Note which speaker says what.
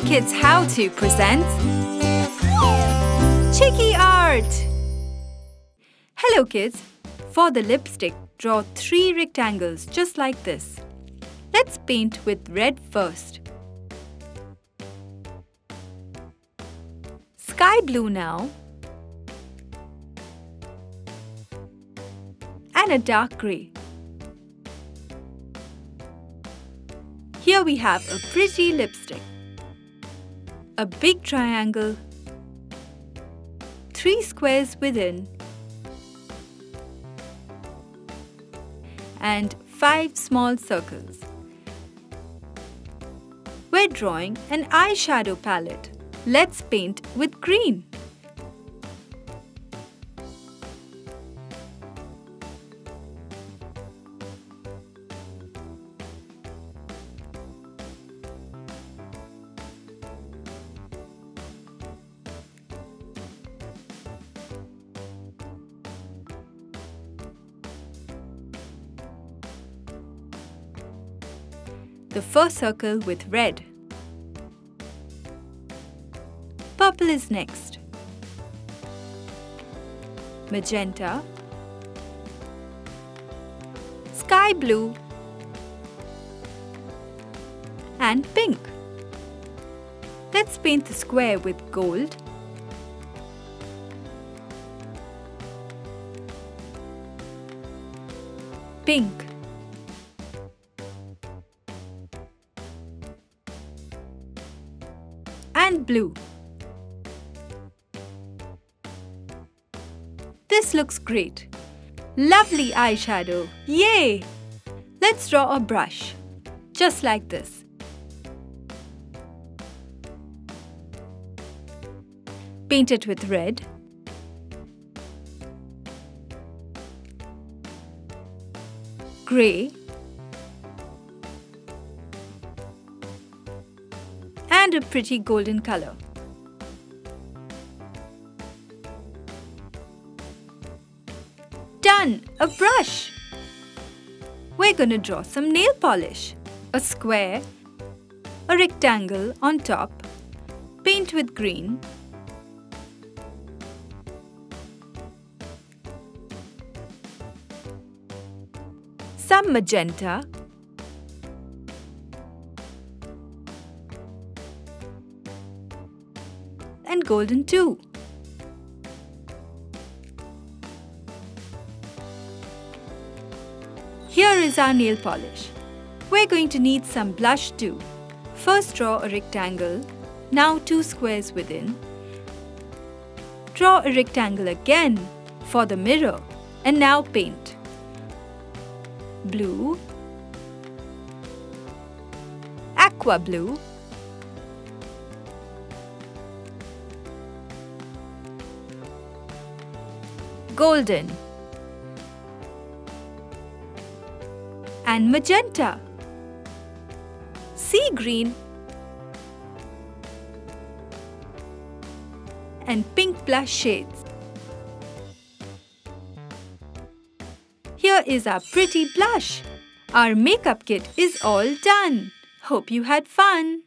Speaker 1: HooplaKidz How To presents Chiki Art! Hello kids! For the lipstick, draw 3 rectangles just like this. Let's paint with red first. Sky blue now. And a dark grey. Here we have a pretty lipstick. A big triangle, 3 squares within, and 5 small circles. We're drawing an eyeshadow palette. Let's paint with green. The first circle with red. Purple is next. Magenta. Sky blue. And pink. Let's paint the square with gold. Pink. And blue. This looks great. Lovely eyeshadow. Yay! Let's draw a brush. Just like this. Paint it with red. Grey. And a pretty golden color. Done! A brush! We're gonna draw some nail polish. A square, a rectangle on top, paint with green, some magenta, and golden too. Here is our nail polish. We're going to need some blush too. First draw a rectangle, now 2 squares within. Draw a rectangle again for the mirror and now paint. Blue, aqua blue, golden, and magenta, sea green, and pink blush shades. Here is our pretty blush. Our makeup kit is all done. Hope you had fun.